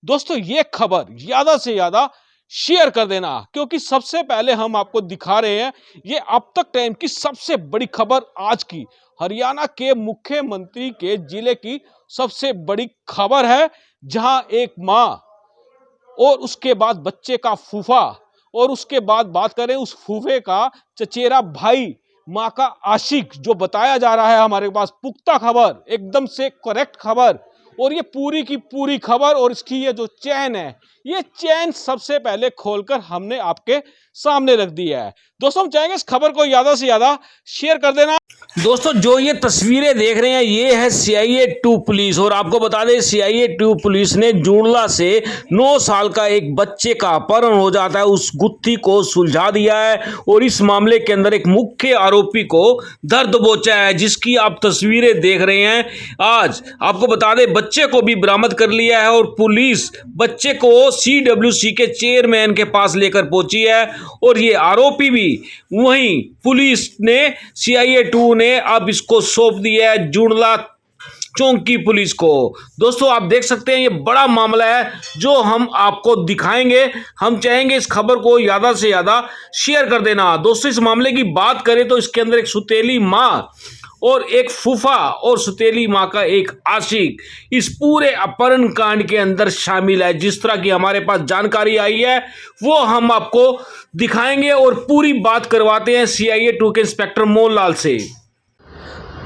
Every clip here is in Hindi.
दोस्तों ये खबर ज्यादा से ज्यादा शेयर कर देना, क्योंकि सबसे पहले हम आपको दिखा रहे हैं ये अब तक टाइम की सबसे बड़ी खबर आज की हरियाणा के मुख्यमंत्री के जिले की सबसे बड़ी खबर है, जहां एक मां और उसके बाद बच्चे का फूफा और उसके बाद बात करें उस फूफे का चचेरा भाई, मां का आशिक, जो बताया जा रहा है हमारे पास पुख्ता खबर, एकदम से करेक्ट खबर। और ये पूरी की पूरी खबर और इसकी ये जो चैन है, ये चैन सबसे पहले खोलकर हमने आपके सामने रख दी है। दोस्तों हम चाहेंगे इस खबर को ज्यादा से ज्यादा शेयर कर देना। दोस्तों जो ये तस्वीरें देख रहे हैं ये है CIA 2 पुलिस, और आपको बता दें CIA 2 पुलिस ने जूड़ला से 9 साल का एक बच्चे का अपहरण हो जाता है उस गुत्थी को सुलझा दिया है, और इस मामले के अंदर एक मुख्य आरोपी को धर दबोचा है, जिसकी आप तस्वीरें देख रहे हैं। आज आपको बता दें बच्चे को भी बरामद कर लिया है, और पुलिस बच्चे को CWC के चेयरमैन के पास लेकर पहुंची है, और ये आरोपी भी वहीं पुलिस ने CIA 2 ने अब इसको सौंप दिया है जुड़ला चौक की पुलिस को। दोस्तों आप देख सकते हैं ये बड़ा मामला है जो हम आपको दिखाएंगे। हम चाहेंगे इस खबर को ज्यादा से ज्यादा शेयर कर देना। दोस्तों इस मामले की बात करें तो इसके अंदर एक सुतेली मां और एक फूफा और सुतेली मां का एक आशिक इस पूरे अपहरण कांड के अंदर शामिल है। जिस तरह की हमारे पास जानकारी आई है वो हम आपको दिखाएंगे और पूरी बात करवाते हैं CIA 2 के इंस्पेक्टर मोहनलाल से।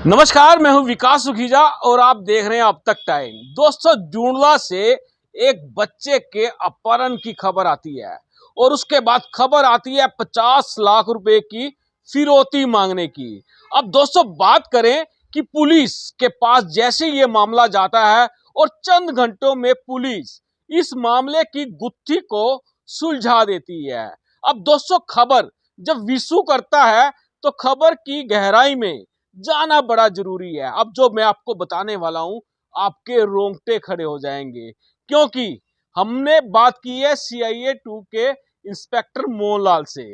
नमस्कार, मैं हूं विकास सुखीजा और आप देख रहे हैं अब तक टाइम। दोस्तों जूड़ला से एक बच्चे के अपहरण की खबर आती है और उसके बाद खबर आती है 50 लाख रुपए की फिरौती मांगने की। अब दोस्तों बात करें कि पुलिस के पास जैसे ये मामला जाता है और चंद घंटों में पुलिस इस मामले की गुत्थी को सुलझा देती है। अब दोस्तों खबर जब विशु करता है तो खबर की गहराई में जाना बड़ा जरूरी है। अब जो मैं आपको बताने वाला हूं आपके रोंगटे खड़े हो जाएंगे, क्योंकि हमने बात की है CIA 2 के इंस्पेक्टर मोहनलाल से।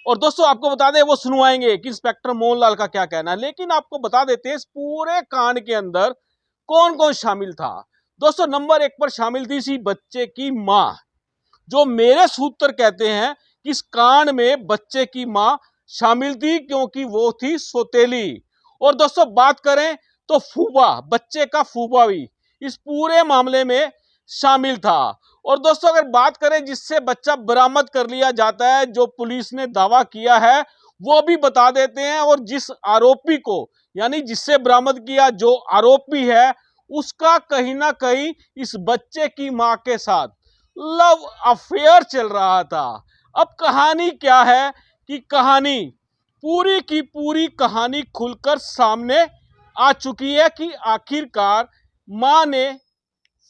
और दोस्तों आपको बता दें वो सुनवाएंगे कि इंस्पेक्टर मोहनलाल का क्या कहना है, लेकिन आपको बता देते हैं इस पूरे कांड के अंदर कौन कौन शामिल था। दोस्तों नंबर 1 पर शामिल थी इसी बच्चे की मां, जो मेरे सूत्र कहते हैं कि इस कांड में बच्चे की मां शामिल थी, क्योंकि वो थी सौतेली। और दोस्तों बात करें तो फूफा, बच्चे का फूफा भी इस पूरे मामले में शामिल था। और दोस्तों अगर बात करें जिससे बच्चा बरामद कर लिया जाता है, जो पुलिस ने दावा किया है वो भी बता देते हैं, और जिस आरोपी को यानी जिससे बरामद किया जो आरोपी है उसका कहीं ना कहीं इस बच्चे की मां के साथ लव अफेयर चल रहा था। अब कहानी क्या है कि कहानी पूरी की पूरी कहानी खुलकर सामने आ चुकी है कि आखिरकार मां ने,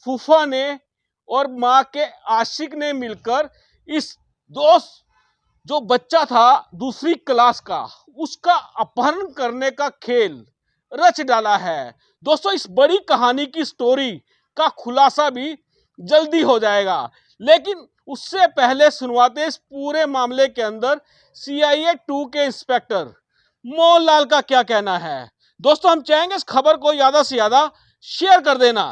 फूफा ने और मां के आशिक ने मिलकर इस दोस्त जो बच्चा था दूसरी क्लास का उसका अपहरण करने का खेल रच डाला है। दोस्तों इस बड़ी कहानी की स्टोरी का खुलासा भी जल्दी हो जाएगा, लेकिन उससे पहले सुनवाते इस पूरे मामले के अंदर CIA 2 के इंस्पेक्टर मोहनलाल का क्या कहना है। दोस्तों हम चाहेंगे इस खबर को ज्यादा से ज्यादा शेयर कर देना।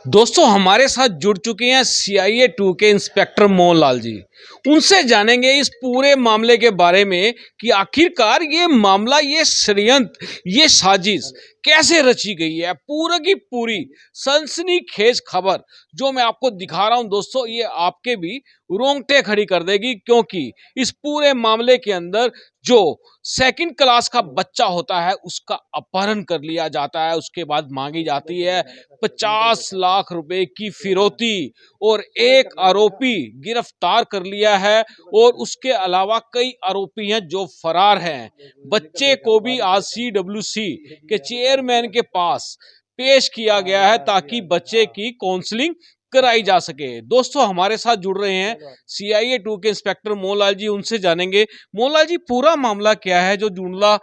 दोस्तों हमारे साथ जुड़ चुके हैं CIA 2 के इंस्पेक्टर मोहनलाल जी, उनसे जानेंगे इस पूरे मामले के बारे में कि आखिरकार ये मामला, ये षड्यंत्र, ये साजिश कैसे रची गई है। पूरी की पूरी सनसनीखेज खबर जो मैं आपको दिखा रहा हूं दोस्तों, ये आपके भी रोंगटे खड़ी कर देगी, क्योंकि इस पूरे मामले के अंदर जो सेकंड क्लास का बच्चा होता है उसका अपहरण कर लिया जाता है, उसके बाद मांगी जाती है 50 लाख रुपए की फिरौती, और एक आरोपी गिरफ्तार कर लिया है और उसके अलावा कई आरोपी हैं जो फरार हैं। बच्चे को भी आज CWC के चेयरमैन के पास पेश किया गया है ताकि बच्चे की काउंसलिंग कराई जा सके। दोस्तों हमारे साथ जुड़ रहे हैं CIA 2 के इंस्पेक्टर मोहनलाल जी, उनसे जानेंगे मोहनलाल जी पूरा मामला क्या है जो जुड़ला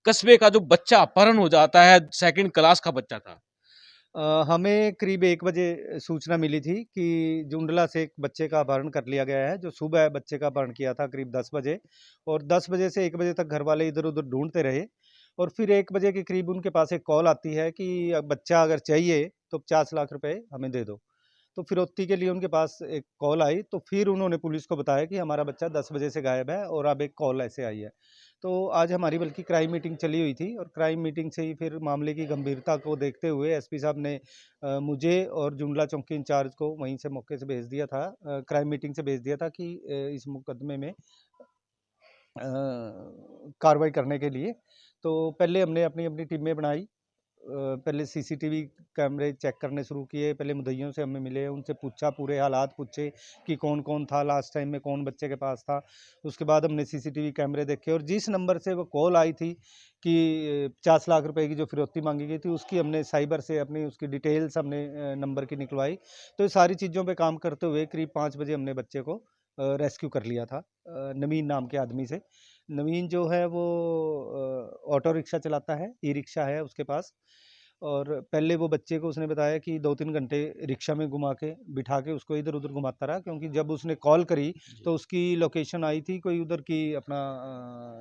कस्बे का जो बच्चा अपहरण हो जाता है, सेकंड क्लास का बच्चा था। हमें करीब 1 बजे सूचना मिली थी कि जुंडला से एक बच्चे का अपहरण कर लिया गया है, जो सुबह बच्चे का अपहरण किया था करीब 10 बजे, और 10 बजे से 1 बजे तक घरवाले इधर-उधर ढूँढते रहे, और फिर 1 बजे के करीब उनके पास एक कॉल आती है कि बच्चा अगर चाहिए तो 50 लाख रुपए हमें दे दो। तो फिरौती के लिए उनके पास एक कॉल आई, तो फिर उन्होंने पुलिस को बताया कि हमारा बच्चा 10 बजे से गायब है और अब एक कॉल ऐसे आई है। तो आज हमारी बल्कि क्राइम मीटिंग चली हुई थी और क्राइम मीटिंग से ही फिर मामले की गंभीरता को देखते हुए एसपी साहब ने मुझे और जुमला चौकी इंचार्ज को वहीं से मौके से भेज दिया था, क्राइम मीटिंग से भेज दिया था कि इस मुकदमे में कार्रवाई करने के लिए। तो पहले हमने अपनी-अपनी टीमें बनाई। पहले सीसीटीवी कैमरे चेक करने शुरू किए, पहले मुद्दइयों से हमें मिले, उनसे पूछा, पूरे हालात पूछे कि कौन-कौन था, लास्ट टाइम में कौन बच्चे के पास था। उसके बाद हमने सीसीटीवी कैमरे देखे और जिस नंबर से वो कॉल आई थी कि 50 लाख रुपए की जो फिरौती माँगी गई थी, उसकी हमने साइबर से अपनी उसकी डिटेल्स हमने नंबर की निकलवाई। तो ये सारी चीज़ों पे काम करते हुए करीब 5 बजे हमने बच्चे को रेस्क्यू कर लिया था नवीन नाम के आदमी से। नवीन जो है वो ऑटो रिक्शा चलाता है, ई-रिक्शा है उसके पास और पहले वो बच्चे को उसने बताया कि 2-3 घंटे रिक्शा में घुमा के, बिठा के उसको इधर-उधर घुमाता रहा क्योंकि जब उसने कॉल करी, जी, तो उसकी लोकेशन आई थी कोई उधर की अपना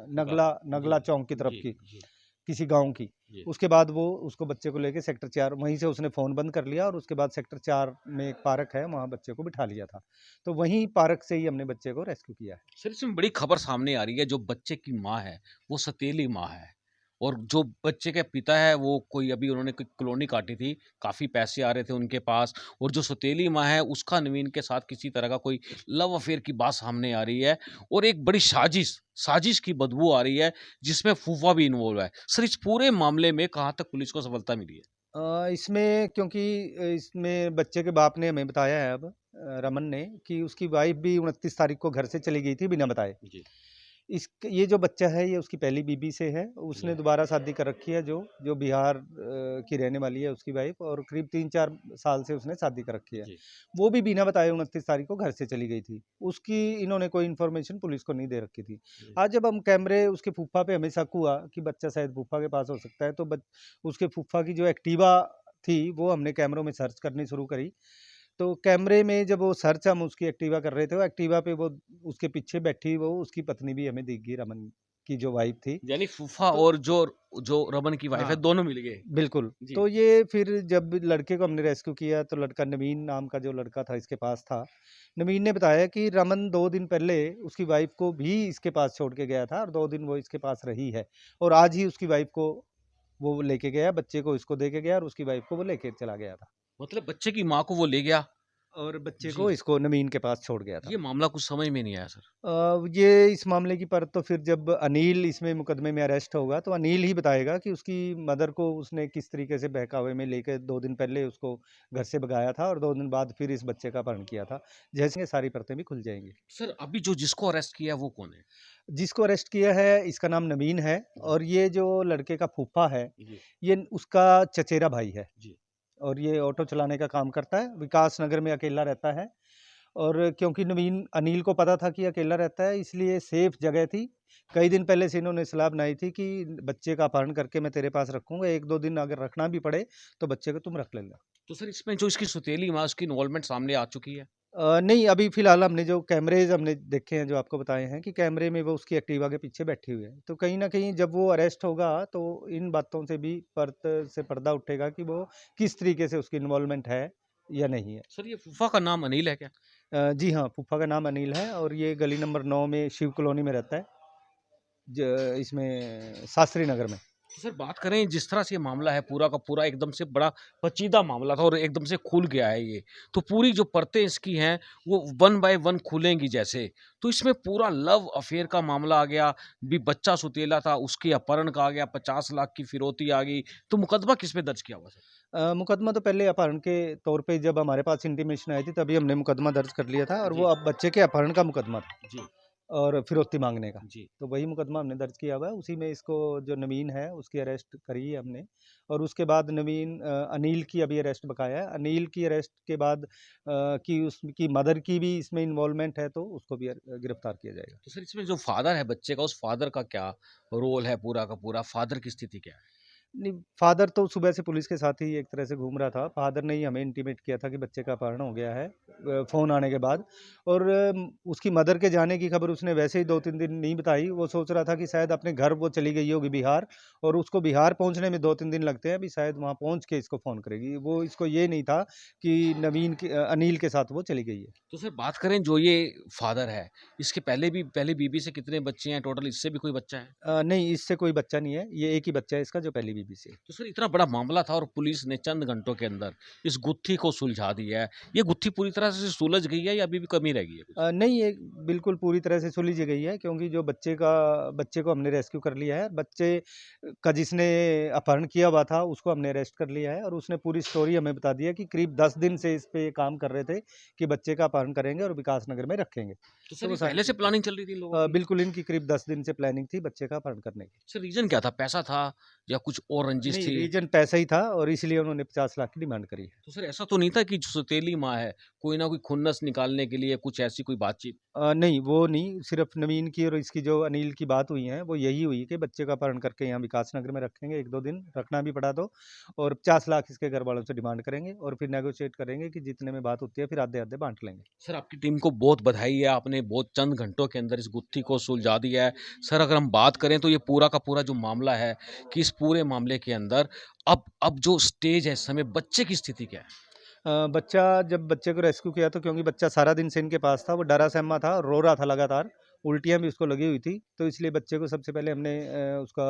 गा नगला जी, नगला चौक की तरफ जी, की, जी, किसी गाँव की। जी। उसके बाद वो उसको बच्चे को लेके सेक्टर 4 वहीं से उसने फ़ोन बंद कर लिया और उसके बाद सेक्टर 4 में एक पार्क है, वहाँ बच्चे को बिठा लिया था। तो वहीं पार्क से ही हमने बच्चे को रेस्क्यू किया है। सर, इसमें बड़ी खबर सामने आ रही है, जो बच्चे की माँ है, वो सौतेली माँ है और जो बच्चे के पिता है, वो कोई अभी उन्होंने कोई कॉलोनी काटी थी, काफ़ी पैसे आ रहे थे उनके पास और जो सौतेली माँ है, उसका नवीन के साथ किसी तरह का कोई लव अफ़ेयर की बात सामने आ रही है और एक बड़ी साज़िश की बदबू आ रही है, जिसमें फूफा भी इन्वॉल्व है। सर, इस पूरे मामले में कहाँ तक पुलिस को सफलता मिली है? इसमें क्योंकि इसमें बच्चे के बाप ने हमें बताया है अब रमन ने कि उसकी वाइफ़ भी 29 तारीख को घर से चली गई थी बिना बताए। जी, ये जो बच्चा है ये उसकी पहली बीवी से है। उसने जी, दोबारा शादी कर रखी है जो बिहार की रहने वाली है उसकी वाइफ़ और करीब 3-4 साल से उसने शादी कर रखी है। जी, वो भी बिना बताए 29 तारीख को घर से चली गई थी। उसकी इन्होंने कोई इन्फॉर्मेशन पुलिस को नहीं दे रखी थी। जी। आज जब हम कैमरे उसके फूफा पे हमें शक हुआ कि बच्चा शायद फूफा के पास हो सकता है तो उसके फूफा की जो एक्टिवा थी वो हमने कैमरों में सर्च करनी शुरू करी। तो कैमरे में जब वो सर्च हम उसकी एक्टिवा कर रहे थे, वो एक्टिवा पे वो उसके पीछे बैठी वो उसकी पत्नी भी हमें दिख गई, रमन की जो वाइफ़ थी। यानी फूफा तो और जो जो रमन की वाइफ़ है, हाँ, दोनों मिल गए। बिल्कुल। जी, तो ये फिर जब लड़के को हमने रेस्क्यू किया तो लड़का नवीन नाम का जो लड़का था इसके पास था। नवीन ने बताया कि रमन 2 दिन पहले उसकी वाइफ़ को भी इसके पास छोड़ के गया था और 2 दिन वो इसके पास रही है और आज ही उसकी वाइफ़ को वो लेके गया, बच्चे को इसको दे के गया और उसकी वाइफ़ को वो लेके चला गया था मतलब बच्चे की माँ को वो ले गया। और बच्चे जी। को इसको नवीन के पास छोड़ गया था। ये मामला कुछ समझ में नहीं आया सर। ये इस मामले की परत तो फिर जब अनिल इसमें मुकदमे में अरेस्ट होगा तो अनिल ही बताएगा कि उसकी मदर को उसने किस तरीके से बहकावे में लेके 2 दिन पहले उसको घर से भगाया था और 2 दिन बाद फिर इस बच्चे का अपहरण किया था। जैसे ये सारी परतें भी खुल जाएँगी। सर अभी जो जिसको अरेस्ट किया वो कौन है? जिसको अरेस्ट किया है इसका नाम नवीन है जी, और ये जो लड़के का फूफा है, जी, ये उसका चचेरा भाई है जी, और ये ऑटो चलाने का काम करता है। विकास नगर में अकेला रहता है। और क्योंकि नवीन अनिल को पता था कि अकेला रहता है इसलिए सेफ जगह थी। कई दिन पहले से इन्होंने सलाह बनाई थी कि बच्चे का अपहरण करके मैं तेरे पास रखूँगा, 1-2 दिन अगर रखना भी पड़े तो बच्चे को तुम रख लेना। तो सर इसमें जो इसकी सौतेली माँ उसकी इन्वॉल्वमेंट सामने आ चुकी है? नहीं अभी फ़िलहाल हमने जो कैमरेज़ हमने देखे हैं, जो आपको बताए हैं कि कैमरे में वो उसकी एक्टिवा के पीछे बैठी हुई है। तो कहीं न कहीं जब वो अरेस्ट होगा तो इन बातों से भी परत से पर्दा उठेगा कि वो किस तरीके से उसकी इन्वॉल्वमेंट है या नहीं है। सर ये फूफा का नाम अनिल है क्या? जी हाँ, फूफा का नाम अनिल है और ये गली नंबर 9 में शिव कॉलोनी में रहता है। इसमें शास्त्री नगर में। तो सर बात करें जिस तरह से ये मामला है पूरा का पूरा एकदम से बड़ा पेचीदा मामला था और एकदम से खुल गया है ये। तो पूरी जो परतें इसकी हैं वो वन बाय वन खुलेंगी जैसे। तो इसमें पूरा लव अफ़ेयर का मामला आ गया, भी बच्चा सुतेला था उसके अपहरण का आ गया, 50 लाख की फिरौती आ गई। तो मुकदमा किस पे दर्ज किया हुआ सर? मुकदमा तो पहले अपहरण के तौर पे जब हमारे पास इंटीमेशन आई थी तभी हमने मुकदमा दर्ज कर लिया था और वो जी, अब बच्चे के अपहरण का मुकदमा था जी, और फिरौती माँगने का। जी। तो वही मुकदमा हमने दर्ज किया हुआ है, उसी में इसको जो नवीन है उसकी अरेस्ट करी है हमने और उसके बाद अनिल की अभी अरेस्ट बकाया है। अनिल की अरेस्ट के बाद कि उसकी मदर की भी इसमें इन्वॉल्वमेंट है तो उसको भी गिरफ्तार किया जाएगा। तो सर इसमें जो फ़ादर है बच्चे का उस फ़ादर का क्या रोल है पूरा का पूरा? फ़ादर की स्थिति क्या है? नहीं, फादर तो सुबह से पुलिस के साथ ही एक तरह से घूम रहा था। फादर ने ही हमें इंटीमेट किया था कि बच्चे का अपहरण हो गया है फ़ोन आने के बाद। और उसकी मदर के जाने की खबर उसने वैसे ही 2-3 दिन नहीं बताई। वो सोच रहा था कि शायद अपने घर वो चली गई होगी बिहार, और उसको बिहार पहुँचने में 2-3 दिन लगते हैं, अभी शायद वहाँ पहुँच के इसको फ़ोन करेगी। वो इसको ये नहीं था कि अनिल के साथ वो चली गई है। तो सर बात करें जो ये फादर है, इसके पहले भी पहली बीवी से कितने बच्चे हैं टोटल, इससे भी कोई बच्चा है? नहीं, इससे कोई बच्चा नहीं है। ये एक ही बच्चा है इसका जो पहली बीवी से है। तो सर इतना बड़ा मामला था और पुलिस ने चंद घंटों के अंदर इस गुत्थी को सुलझा दिया है। ये गुत्थी पूरी तरह से सुलझ गई है या अभी भी कमी रह गई है कुछ? नहीं, ये बिल्कुल पूरी तरह से सुलझ गई है, क्योंकि जो बच्चे को हमने रेस्क्यू कर लिया है। बच्चे का जिसने अपहरण किया हुआ था उसको हमने अरेस्ट कर लिया है, और उसने पूरी स्टोरी हमें बता दी है कि करीब 10 दिन से इस पे काम कर रहे थे कि बच्चे का अपहरण करेंगे और विकास नगर में रखेंगे। तो तो सर वो ये सारी पहले से चीज़ें प्लानिंग चल रही थी इन लोगों की? बिल्कुल इनकी करीब 10 दिन से प्लानिंग थी बच्चे का अपहरण करने की। सर रीज़न क्या था? पैसा था या कुछ और रंजिश नहीं, थी? रीज़न पैसा ही था, और इसलिए उन्होंने 50 लाख की डिमांड करी है। तो सर ऐसा तो नहीं था कि जो सौतेली माँ है, कोई ना कोई खुन्नस निकालने के लिए कुछ ऐसी कोई बातचीत? नहीं, वो नहीं, सिर्फ़ नवीन की और इसकी जो अनिल की बात हुई है, वो यही हुई कि बच्चे का अपहरण करके यहाँ विकास नगर में रखेंगे 1-2 दिन, रखना भी पड़ा तो, और 50 लाख इसके घरवालों से डिमांड करेंगे, और फिर नेगोशिएट करेंगे कि जितने में बात होती है फिर आधे-आधे बाँट लेंगे। सर आपकी टीम को बहुत बधाई है, आपने बहुत चंद घंटों के अंदर इस गुत्थी को सुलझा दिया है। सर अगर हम बात करें तो ये पूरा का पूरा जो मामला है कि इस पूरे मामले के अंदर अब जो स्टेज है इस समय बच्चे की स्थिति क्या है? जब बच्चे को रेस्क्यू किया, तो क्योंकि बच्चा सारा दिन से इनके पास था, वो डरा-सहमा था, रो रहा था लगातार, उल्टियाँ भी उसको लगी हुई थी, तो इसलिए बच्चे को सबसे पहले हमने उसका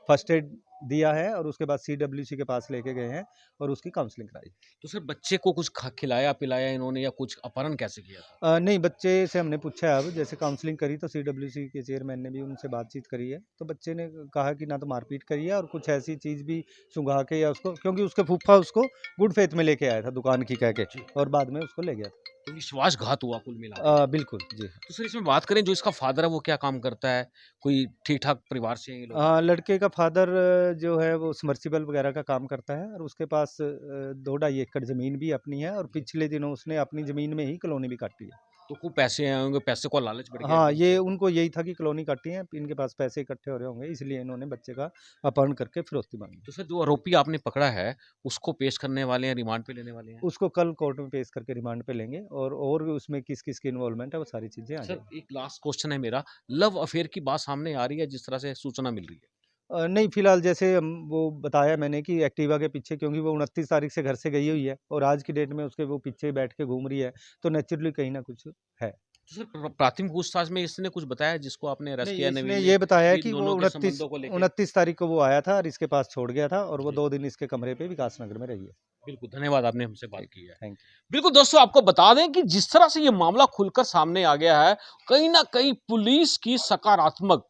फर्स्ट एड दिया है, और उसके बाद सीडब्ल्यूसी के पास लेके गए हैं और उसकी काउंसलिंग कराई। तो सर बच्चे को कुछ खिलाया-पिलाया इन्होंने या कुछ अपहरण कैसे किया था? नहीं, बच्चे से हमने पूछा है, अब जैसे काउंसलिंग करी तो सीडब्ल्यूसी के चेयरमैन ने भी उनसे बातचीत करी है, तो बच्चे ने कहा कि ना तो मारपीट करी है और कुछ ऐसी चीज़ भी सुंघा के, या उसको, क्योंकि उसके फूफा उसको गुड फेथ में लेके आया था दुकान की कह के, जी। और बाद में उसको ले गया था। तो विश्वासघात हुआ कुल मिला के। बिल्कुल, जी। तो सर इसमें बात करें जो इसका फादर है वो क्या काम करता है? कोई ठीक-ठाक परिवार से हैं ये लोग? लड़के का फादर जो है वो सबमर्सिबल वगैरह का काम करता है, और उसके पास 2 ढाई एकड़ ज़मीन भी अपनी है, और पिछले दिनों उसने अपनी ज़मीन में ही कॉलोनी भी काटी है। तो खूब पैसे आए होंगे, पैसे का लालच बढ़ गया हाँ, एकदम ये से। उनको यही था कि कॉलोनी काटी है, इनके पास पैसे इकट्ठे हो रहे होंगे, इसलिए इन्होंने बच्चे का अपहरण करके फिरौती माँगी। तो सर जो आरोपी आपने पकड़ा है, उसको पेश करने वाले हैं, रिमांड पे लेने वाले हैं? उसको कल कोर्ट में पेश करके रिमांड पे लेंगे, और उसमें किस-किस की इन्वॉल्वमेंट है वो सारी चीज़ें आ सर जाएँगी। एक लास्ट क्वेश्चन है मेरा, लव अफेयर की बात सामने आ रही है जिस तरह से सूचना मिल रही है? नहीं, फिलहाल जैसे वो बताया मैंने कि एक्टिवा के पीछे, क्योंकि वो 29 तारीख से घर से गई हुई है, और आज की डेट में उसके वो पीछे बैठ के घूम रही है, तो नेचुरली कहीं न कुछ है। तो सर प्राथमिक पूछताछ में इसने कुछ बताया जिसको आपने अरेस्ट नहीं, किया इसने नवीन ने, ये बताया कि इन कि वो दोनों के संबंधों को लेके? 29 तारीख को वो आया था और इसके पास छोड़ गया था, और वो जी, 2 दिन इसके कमरे पे विकास नगर में रही है। बिल्कुल धन्यवाद आपने हमसे बात ठीक, की है। Thank you. बिल्कुल दोस्तों आपको बता दें कि जिस तरह से ये मामला खुलकर सामने आ गया है, कहीं न कहीं पुलिस की सकारात्मक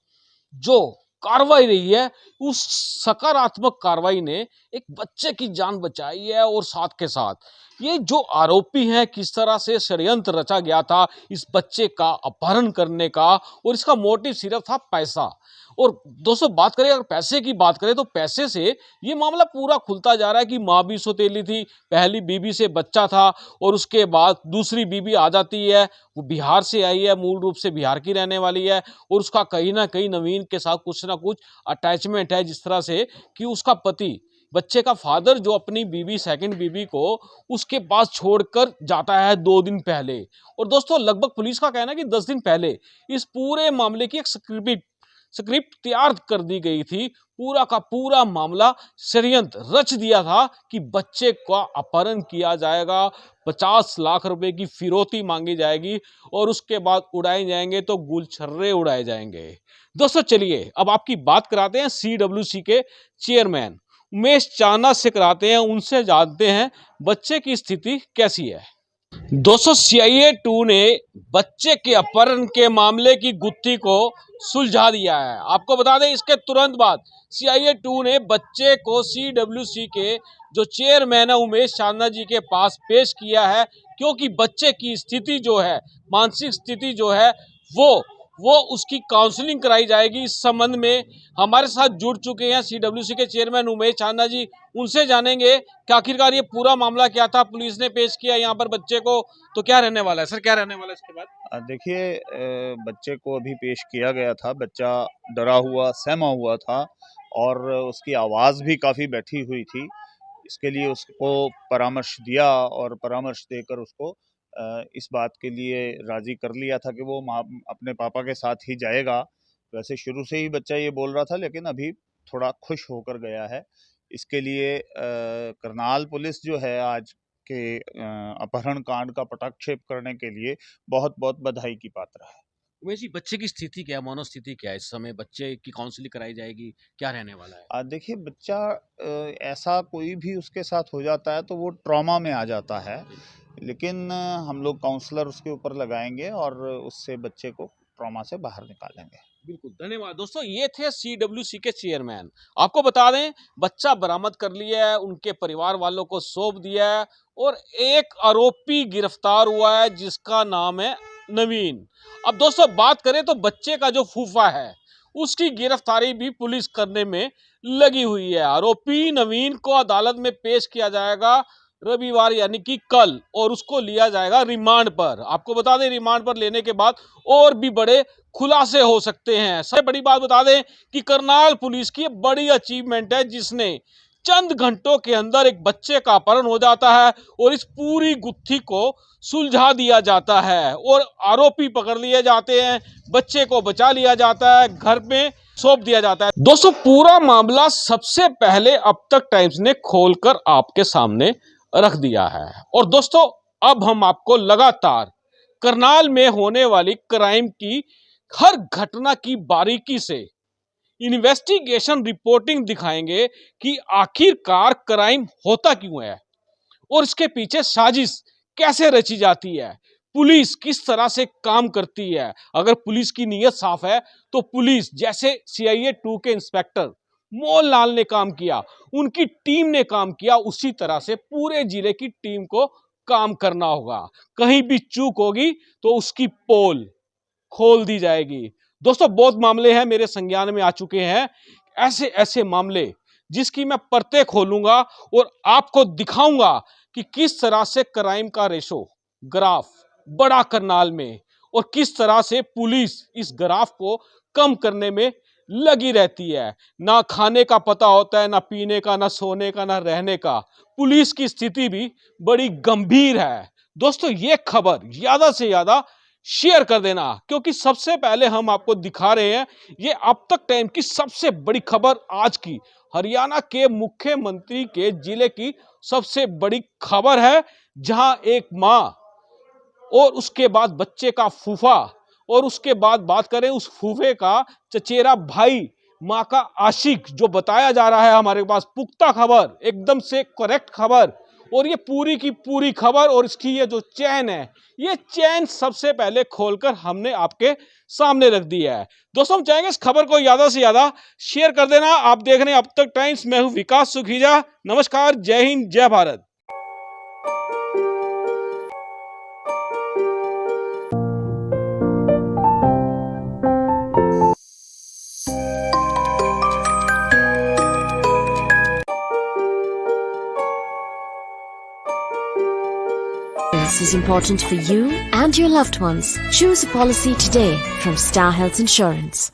जो कार्रवाई रही है, उस सकारात्मक कार्रवाई ने एक बच्चे की जान बचाई है और साथ के साथ ये जो आरोपी हैं किस तरह से षड्यंत्र रचा गया था इस बच्चे का अपहरण करने का और इसका मोटिव सिर्फ था पैसा। और दोस्तों बात करें अगर पैसे की बात करें तो पैसे से ये मामला पूरा खुलता जा रहा है कि माँ भी सौतेली थी, पहली बीवी से बच्चा था और उसके बाद दूसरी बीवी आ जाती है, वो बिहार से आई है, मूल रूप से बिहार की रहने वाली है और उसका कहीं न कहीं नवीन के साथ कुछ ना कुछ अटैचमेंट है जिस तरह से कि उसका पति, बच्चे का फादर जो अपनी बीवी सेकंड बीवी को उसके पास छोड़कर जाता है 2 दिन पहले। और दोस्तों लगभग पुलिस का कहना है कि 10 दिन पहले इस पूरे मामले की एक स्क्रिप्ट तैयार कर दी गई थी। पूरा का पूरा मामला षड्यंत्र रच दिया था कि बच्चे का अपहरण किया जाएगा, 50 लाख रुपए की फिरौती मांगी जाएगी और उसके बाद उड़ाए जाएंगे तो गुलछर्रे उड़ाए जाएंगे। दोस्तों चलिए अब आपकी बात कराते हैं सीडब्ल्यूसी के चेयरमैन उमेश चांदा से कराते हैं, उनसे जानते हैं बच्चे की स्थिति कैसी है। दोस्तों सीआईए 2 ने बच्चे के अपहरण के मामले की गुत्थी को सुलझा दिया है। आपको बता दें इसके तुरंत बाद सीआईए 2 ने बच्चे को सीडब्ल्यूसी के जो चेयरमैन है उमेश चांदा जी के पास पेश किया है क्योंकि बच्चे की स्थिति जो है, मानसिक स्थिति जो है वो उसकी काउंसलिंग कराई जाएगी। इस संबंध में हमारे साथ जुड़ चुके हैं सीडब्ल्यूसी के चेयरमैन उमेश चांदा जी, उनसे जानेंगे कि आखिरकार ये पूरा मामला क्या था, पुलिस ने पेश किया यहाँ पर बच्चे को, तो क्या रहने वाला है सर, क्या रहने वाला है इसके बाद? देखिए, बच्चे को अभी पेश किया गया था। बच्चा डरा हुआ सहमा हुआ था और उसकी आवाज़ भी काफ़ी बैठी हुई थी। इसके लिए उसको परामर्श दिया और परामर्श देकर उसको इस बात के लिए राज़ी कर लिया था कि वो अपने पापा के साथ ही जाएगा। वैसे शुरू से ही बच्चा ये बोल रहा था, लेकिन अभी थोड़ा खुश होकर गया है। इसके लिए करनाल पुलिस जो है आज के अपहरण कांड का पटाक्षेप करने के लिए बहुत-बहुत बधाई की पात्र है। उमेश जी, बच्चे की स्थिति क्या है, मनोस्थिति क्या है इस समय? बच्चे की काउंसलिंग कराई जाएगी, क्या रहने वाला है? देखिए बच्चा ऐसा कोई भी उसके साथ हो जाता है तो वो ट्रॉमा में आ जाता है, लेकिन हम लोग काउंसलर उसके ऊपर लगाएंगे और उससे बच्चे को ट्रॉमा से बाहर निकालेंगे। बिल्कुल, धन्यवाद। दोस्तों, ये थे सीडब्ल्यूसी के चेयरमैन। आपको बता दें, बच्चा बरामद कर लिया है, उनके परिवार वालों को सौंप दिया है और एक आरोपी गिरफ्तार हुआ है जिसका नाम है नवीन। अब दोस्तों बात करें तो बच्चे का जो फूफा है, उसकी गिरफ्तारी भी पुलिस करने में लगी हुई है। आरोपी नवीन को अदालत में पेश किया जाएगा रविवार यानी कि कल, और उसको लिया जाएगा रिमांड पर। आपको बता दें, रिमांड पर लेने के बाद और भी बड़े खुलासे हो सकते हैं। सबसे बड़ी बात बता दें कि करनाल पुलिस की बड़ी अचीवमेंट है, जिसने चंद घंटों के अंदर एक बच्चे का अपहरण हो जाता है और इस पूरी गुत्थी को सुलझा दिया जाता है और आरोपी पकड़ लिए जाते हैं, बच्चे को बचा लिया जाता है, घर में सौंप दिया जाता है। दोस्तों, पूरा मामला सबसे पहले अब तक टाइम्स ने खोलकर आपके सामने रख दिया है। और दोस्तों, अब हम आपको लगातार करनाल में होने वाली क्राइम की हर घटना की बारीकी से इन्वेस्टिगेशन रिपोर्टिंग दिखाएंगे कि आखिरकार क्राइम होता क्यों है और इसके पीछे साजिश कैसे रची जाती है, पुलिस किस तरह से काम करती है। अगर पुलिस की नीयत साफ है तो पुलिस, जैसे CIA 2 के इंस्पेक्टर मोहन लाल ने काम किया, उनकी टीम ने काम किया, उसी तरह से पूरे जिले की टीम को काम करना होगा। कहीं भी चूक होगी तो उसकी पोल खोल दी जाएगी। दोस्तों, बहुत मामले हैं मेरे संज्ञान में आ चुके हैं, ऐसे ऐसे मामले जिसकी मैं परतें खोलूंगा और आपको दिखाऊंगा कि किस तरह से क्राइम का रेशो ग्राफ बड़ा करनाल में और किस तरह से पुलिस इस ग्राफ को कम करने में लगी रहती है। ना खाने का पता होता है, ना पीने का, ना सोने का, ना रहने का। पुलिस की स्थिति भी बड़ी गंभीर है। दोस्तों, ये खबर ज्यादा से ज्यादा शेयर कर देना, क्योंकि सबसे पहले हम आपको दिखा रहे हैं ये अब तक टाइम की सबसे बड़ी खबर आज की, हरियाणा के मुख्यमंत्री के जिले की सबसे बड़ी खबर है, जहां एक मां और उसके बाद बच्चे का फूफा और उसके बाद बात करें उस फूफे का चचेरा भाई, मां का आशिक, जो बताया जा रहा है हमारे पास पुख्ता खबर, एकदम से करेक्ट खबर। और ये पूरी की पूरी खबर और इसकी ये जो चैन है, ये चैन सबसे पहले खोलकर हमने आपके सामने रख दी है। दोस्तों, हम चाहेंगे इस खबर को ज्यादा से ज्यादा शेयर कर देना। आप देख रहे हैं अब तक टाइम्स, मैं हूं विकास सुखीजा। नमस्कार, जय हिंद, जय Bharat. This is important for you and your loved ones. Choose a policy today from Star Health Insurance.